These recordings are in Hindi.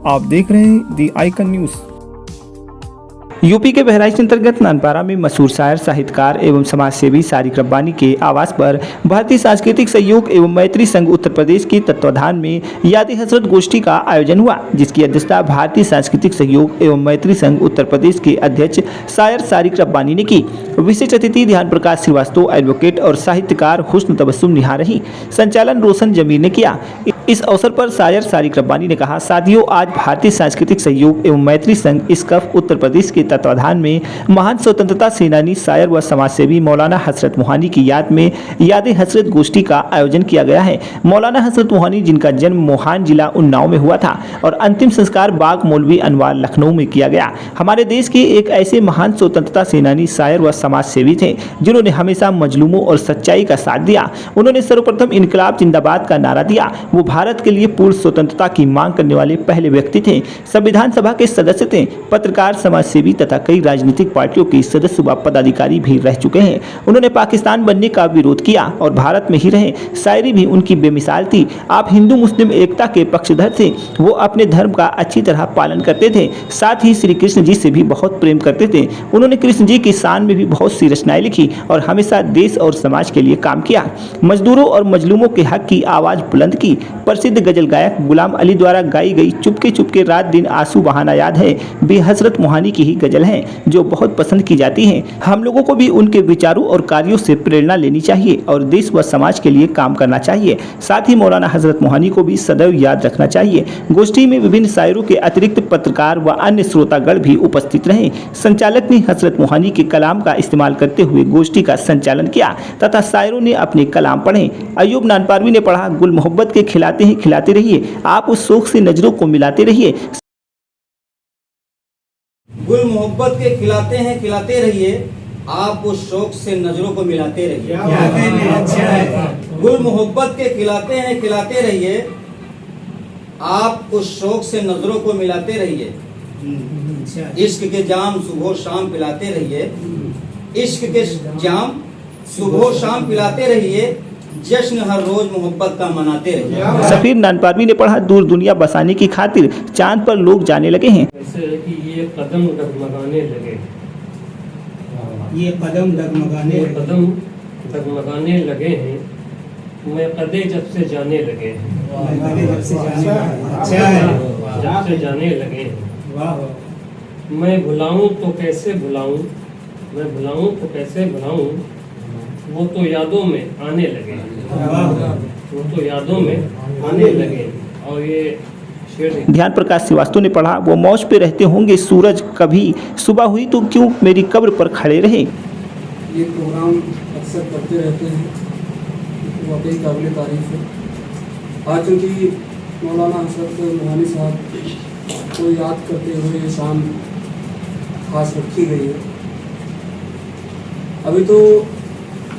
आप देख रहे हैं दी आइकन न्यूज़। यूपी के बहराइच अंतर्गत नानपारा में मशहूर शायर, साहित्यकार एवं समाजसेवी सारिक रब्बानी के आवास पर भारतीय सांस्कृतिक सहयोग एवं मैत्री संघ उत्तर प्रदेश के तत्वाधान में याद-ए हजरत गोष्ठी का आयोजन हुआ, जिसकी अध्यक्षता भारतीय सांस्कृतिक सहयोग एवं मैत्री संघ उत्तर प्रदेश के अध्यक्ष शायर सारिक रब्बानी ने की। विशिष्ट अतिथि ध्यान प्रकाश श्रीवास्तव, एडवोकेट और साहित्यकार हुस्न तबस्सुम निहा रही। संचालन रोशन जमीर ने किया। इस अवसर पर शायर सारिक रब्बानी ने कहा, साथियों, आज भारतीय सांस्कृतिक सहयोग एवं मैत्री संघ इस्कफ उत्तर प्रदेश के तत्वाधान में महान स्वतंत्रता सेनानी, शायर व समाजसेवी मौलाना हजरत मोहानी की याद में याद-ए हजरत गोष्ठी का आयोजन किया गया है। मौलाना हजरत मोहानी, जिनका जन्म मोहान जिला उन्नाव में हुआ था और अंतिम संस्कार बाग मौलवी अनवार लखनऊ में किया गया, हमारे देश के एक ऐसे महान स्वतंत्रता सेनानी, शायर व समाजसेवी थे जिन्होंने हमेशा मजलूमों और सच्चाई का साथ दिया। उन्होंने सर्वप्रथम इनकलाब जिंदाबाद का नारा दिया। वो भारत के लिए पूर्ण स्वतंत्रता की मांग करने वाले पहले व्यक्ति थे। संविधान सभा के सदस्य थे, पत्रकार, समाजसेवी तथा कई राजनीतिक पार्टियों के सदस्य व पदाधिकारी भी रह चुके हैं। उन्होंने पाकिस्तान बनने का विरोध किया और भारत में ही रहे। शायरी भी उनकी बेमिसाल थी। आप हिंदू मुस्लिम एकता के पक्षधर थे। वो अपने धर्म का अच्छी तरह पालन करते थे, साथ ही श्री कृष्ण जी से भी बहुत प्रेम करते थे। उन्होंने कृष्ण जी की शान में भी बहुत सी रचनाएं लिखी और हमेशा देश और समाज के लिए काम किया। मजदूरों और मजलूमों के हक की आवाज बुलंद की। प्रसिद्ध गजल गायक गुलाम अली द्वारा गाई गई चुपके चुपके रात दिन आंसू बहाना याद है भी हजरत मोहानी की ही गजल है, जो बहुत पसंद की जाती है। हम लोगों को भी उनके विचारों और कार्यों से प्रेरणा लेनी चाहिए और देश व समाज के लिए काम करना चाहिए। साथ ही मौलाना हजरत मोहानी को भी सदैव याद रखना चाहिए। गोष्ठी में विभिन्न शायरों के अतिरिक्त पत्रकार व अन्य श्रोतागण भी उपस्थित रहे। संचालक ने हजरत मोहानी के कलाम का इस्तेमाल करते हुए गोष्ठी का संचालन किया तथा शायरों ने अपने कलाम पढ़े। अयूब नानपारवी ने पढ़ा, गुल मोहब्बत के खिलाते हैं खिलाते रहिए, आप उस शौक से नजरों को मिलाते रहिए। गुल मोहब्बत के खिलाते हैं खिलाते रहिए, आप उस शौक से नजरों को मिलाते रहिए। गुल मोहब्बत के खिलाते हैं खिलाते रहिए, आप उस शौक से नजरों को मिलाते रहिए। इश्क के जाम सुबह शाम पिलाते रहिए, इश्क के जाम सुबह शाम पिलाते रहिए, जश्न हर रोज मोहब्बत का मनाते रहिए। सफीर नानपारवी ने पढ़ा, दूर दुनिया बसाने की खातिर चांद पर लोग जाने लगे हैं। ऐसे है कि ये कदम डगमगाने लगे, ये कदम डगमगाने लगे हैं, मैं कदे जब से जाने लगे हैं, जब से जाने लगे हैं। मैं भुलाऊं तो कैसे भुलाऊं, मैं भुलाऊं तो कैसे भुलाऊं, वो तो यादों में आने लगे, वो तो यादों में आने लगे। और ये ध्यान प्रकाश श्रीवास्तव ने पढ़ा, वो मौज पे रहते होंगे सूरज, कभी सुबह हुई तो क्यों मेरी कब्र पर खड़े रहे। ये प्रोग्राम अक्सर करते रहते हैं, वाकई काबिल तारीफ है। आज चूँकि मौलाना हजरत मोहानी साहब को याद करते हुए ये शाम खास रखी गई है। अभी तो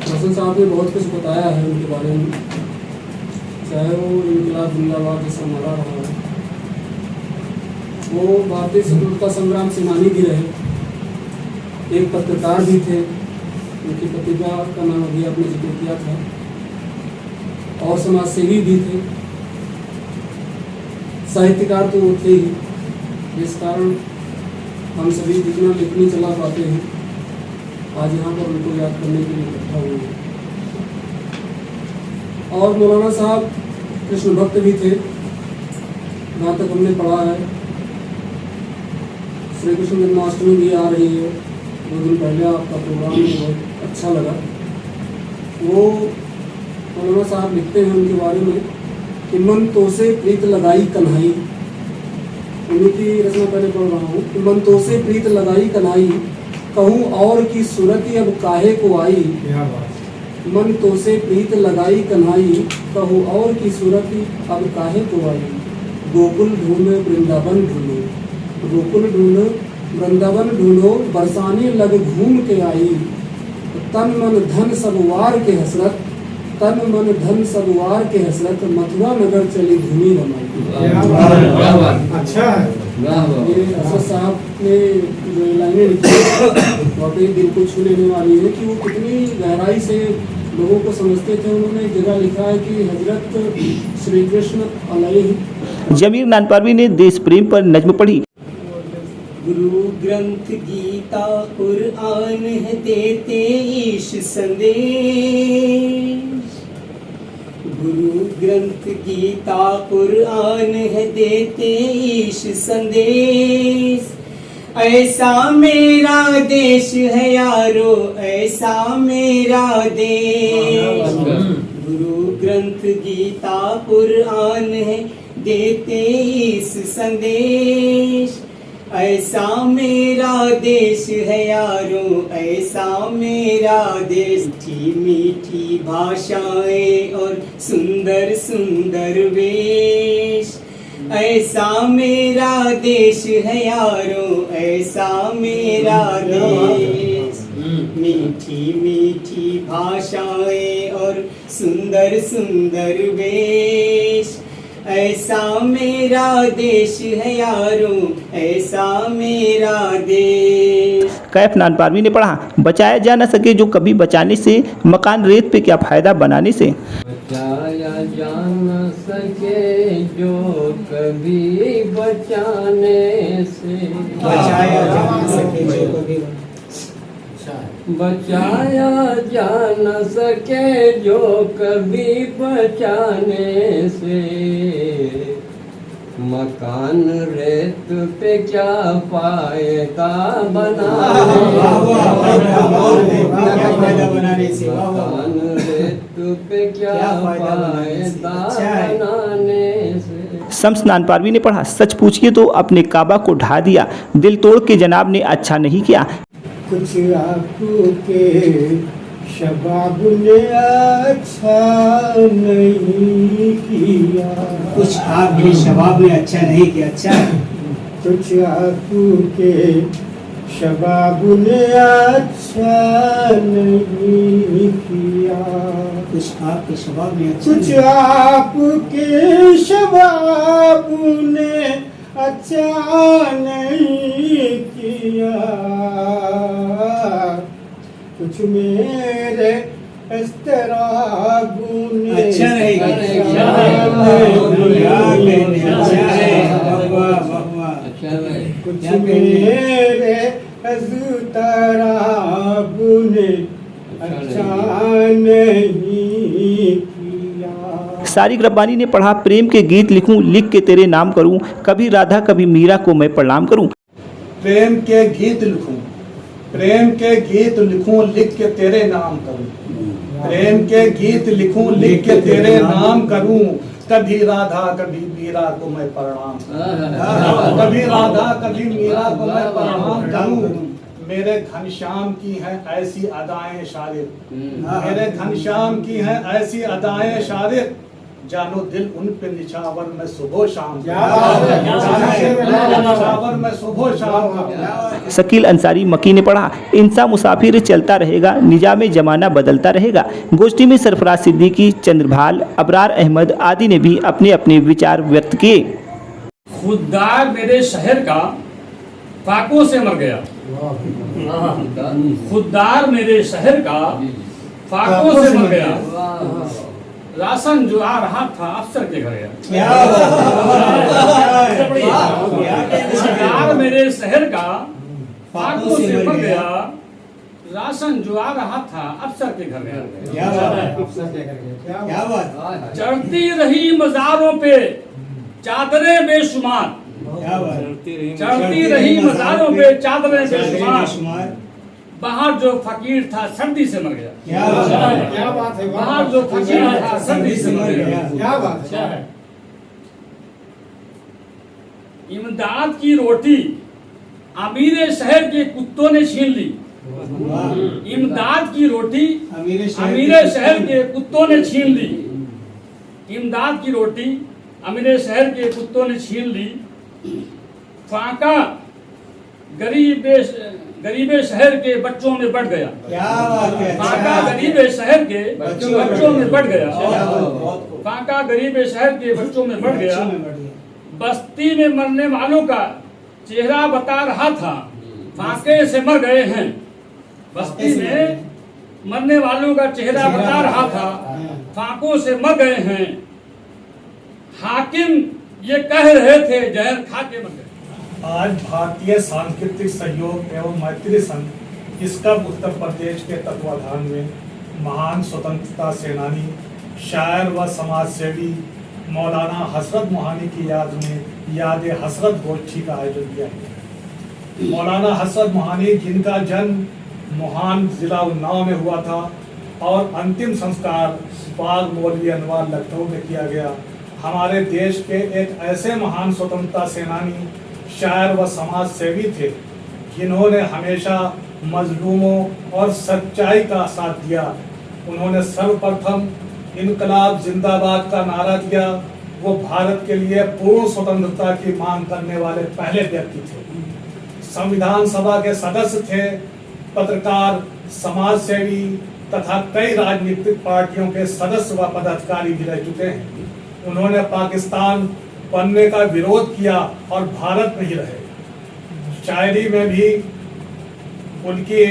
हसन साहब ने बहुत कुछ बताया है उनके बारे में, चाहे वो इनकलाब जिंदाबाद जैसा नारा रहा है, वो भारतीय स्वतंत्रता संग्राम सेनानी भी रहे, एक पत्रकार भी थे, उनकी प्रतिभा का नाम अभी आपने जिक्र किया था, और समाजसेवी भी थे, साहित्यकार तो वो थे ही, जिस कारण हम सभी जितना लिखने चला पाते हैं, आज यहाँ पर उनको याद करने के लिए इकट्ठा हुए हैं। और मौलाना साहब कृष्ण भक्त भी थे, जहाँ तक हमने पढ़ा है। श्री कृष्ण जन्माष्टमी भी आ रही है, 2 दिन पहले आपका प्रोग्राम बहुत अच्छा लगा। वो मौलाना साहब लिखते हैं उनके बारे में कि मन तो से प्रीत लगाई कन्हई, उन्हीं की रचना पहले पढ़ रहा हूँ कि मन तो से प्रीत लगाई कन्हई, कहूँ और की सूरत अब काहे को आई। मन तो से प्रीत लगाई कन्हई, कहूँ और की सूरत अब काहे को आई। गोकुल ढूंढो वृंदावन ढूंढो, गोकुल ढूंढो वृंदावन ढूंढो, बरसाने लग घूम के आई। तन मन धन सब वार के हसरत, तन मन धन सब वार के हसरत, मथुरा नगर चली घूमी रमाई। अच्छा है। ये असद साहब ने जो लाइनें लिखी वाकई दिल को छू लेने वाली है कि वो कितनी गहराई से लोगों को समझते थे। उन्होंने एक जगह लिखा है कि हजरत श्री कृष्ण अलैहि जमीर नानपारवी ने देश प्रेम पर नज्म पढ़ी। गुरु ग्रंथ गीता कुरआन है देते ईश संदेश। गुरु ग्रंथ गीता कुरआन है देते ईश संदेश। ऐसा मेरा देश है यारो, ऐसा मेरा देश। गुरु ग्रंथ गीता कुरआन है देते ईश संदेश। ऐसा मेरा देश है यारो, ऐसा मेरा देश। मीठी मीठी भाषाएं और सुंदर सुंदर वेश। ऐसा मेरा देश है यारो, ऐसा मेरा देश। मीठी मीठी भाषाएं और सुंदर सुंदर वेश। ऐसा मेरा देश है यारो, ऐसा मेरा देश। कैफ नानपारवी ने पढ़ा, बचाया जा न सके जो कभी बचाने से, मकान रेत पे क्या फायदा बनाने से। बचाया जा न सके जो कभी बचाने से, बचाया जा न सके जो कभी बचाया जा न सके जो कभी बचाने से। मकान रेत पे क्या फायदा बनाने से। मकान रेत पे क्या फायदा बनाने से। शम्स नानपारवी ने पढ़ा, सच पूछिए तो अपने काबा को ढा दिया, दिल तोड़ के जनाब ने अच्छा नहीं किया। कुछ आपके शबाब ने अच्छा नहीं किया। कुछ आपके शबाब ने अच्छा नहीं किया। अच्छा कुछ आपके शबाब ने अच्छा नहीं किया। कुछ आपके शबाब ने कुछ आपके शबाब ने अच्छा नहीं किया। कुछ मेरे इस तरह गुने अच्छा नहीं किया। कुछ मेरे इस तरह गुने अच्छा नहीं किया। सारिक रब्बानी ने पढ़ा, प्रेम के गीत लिखूं लिख के तेरे नाम करूं, कभी राधा कभी मीरा को मैं प्रणाम करूं। प्रेम के गीत लिखूं, प्रेम के गीत लिखूं लिख के तेरे नाम करूं। प्रेम के गीत लिखूं लिख के तेरे नाम करूं, कभी राधा कभी मीरा को मैं प्रणाम करूं। कभी राधा कभी मीरा को मैं प्रणाम करूं। मेरे घनश्याम की हैं ऐसी अदाएं शारिक, मेरे घनश्याम की हैं ऐसी अदाएं शारिक, जानो दिल उन पे निछावर में सुबह शाम। निछावर में सुबह शाम। शकील अंसारी मकी ने पढ़ा, इंसान मुसाफिर चलता रहेगा, निजाम जमाना बदलता रहेगा। गोष्ठी में सरफराज सिद्दीकी, चंद्रभाल, अबरार अहमद आदि ने भी अपने अपने विचार व्यक्त किए। खुददार मेरे शहर का फाकों से मर गया। खुददार मेरे शहर का फाकों से मर गया। राशन जो आ रहा था अफसर के घर गया। खुददार मेरे शहर का फाकों से मर गया। राशन जो आ रहा था अफसर के घर गया। चढ़ती रही मज़ारों पे चादरें बेशुमार। चढ़ती रही मज़ारों पे चादरें बेशुमार। बाहर जो फकीर था सर्दी से मर गया। क्या बात है। बाहर जो फकीर था सर्दी से मर गया। क्या बात है। इमदाद की रोटी अमीर शहर के कुत्तों ने छीन ली। इमदाद की रोटी अमीर शहर के कुत्तों ने छीन ली। इमदाद की रोटी अमीर शहर के कुत्तों ने छीन ली। फाका गरीब शहर के बच्चों में बढ़ गया। फाका गरीब शहर के बच्चों में बढ़ गया। फाका गरीब शहर के बच्चों में बढ़ गया। बस्ती में मरने वालों का चेहरा बता रहा था, फाके से मर गए हैं। बस्ती में मरने वालों का चेहरा बता रहा था, फाकों से मर गए हैं। हाकिम ये कह रहे थे जहर खा के मर गए। आज भारतीय सांस्कृतिक सहयोग एवं मैत्री संघ इसकब उत्तर प्रदेश के तत्वाधान में महान स्वतंत्रता सेनानी, शायर व समाज सेवी मौलाना हसरत मोहानी की याद में याद हसरत गोष्ठी का आयोजन किया गया। मौलाना हसरत मोहानी, जिनका जन्म मोहान जिला उन्नाव में हुआ था और अंतिम संस्कार बाग मौलवी अनवार लखनऊ में किया गया, हमारे देश के एक ऐसे महान स्वतंत्रता सेनानी, शायर व समाज सेवी थे जिन्होंने हमेशा मजलूमों और सच्चाई का साथ दिया। उन्होंने सर्वप्रथम इनकलाब जिंदाबाद का नारा दिया। वो भारत के लिए पूर्ण स्वतंत्रता की मांग करने वाले पहले व्यक्ति थे। संविधान सभा के सदस्य थे, पत्रकार, समाज सेवी तथा कई राजनीतिक पार्टियों के सदस्य व पदाधिकारी भी रह चुके हैं। उन्होंने पाकिस्तान बनने का विरोध किया और भारत में ही रहे। शायरी में भी उनकी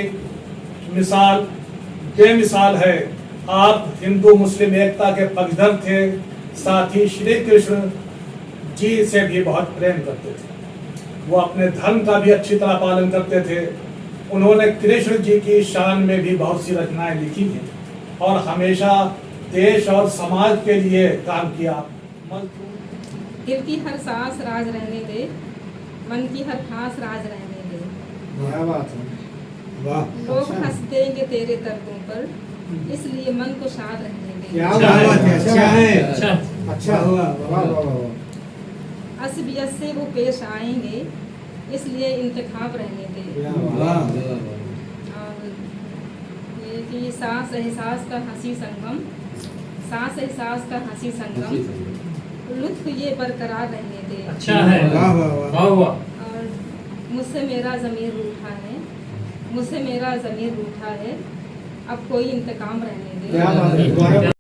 मिसाल बेमिसाल है। आप हिंदू मुस्लिम एकता के पक्षधर थे, साथ ही श्री कृष्ण जी से भी बहुत प्रेम करते थे। वो अपने धर्म का भी अच्छी तरह पालन करते थे। उन्होंने कृष्ण जी की शान में भी बहुत सी रचनाएं लिखी हैं और हमेशा देश और समाज के लिए काम किया। दिल की हर सांस राज रहने दे, मन की हर खास राज रहने दे। क्या बात है, वाह। लोग हंस देंगे तेरे दर्दों पर, इसलिए मन को शाद रहने दे। क्या बात है, अच्छा है, अच्छा हुआ, वाह वाह वाह। असबियत से वो पेश आएंगे, इसलिए इंतखाब रहने दे। वाह। और ये कि सांस एहसास का हंसी संगम, सांस एहसास का हंसी संगम, लुत्फ ये बरकरार रहने दे। अच्छा है, वाह वाह वाह। वाह वाह। और मुझसे मेरा ज़मीर रूठा है, मुझसे मेरा ज़मीर रूठा है, अब कोई इंतकाम रहने दे। क्या बात है,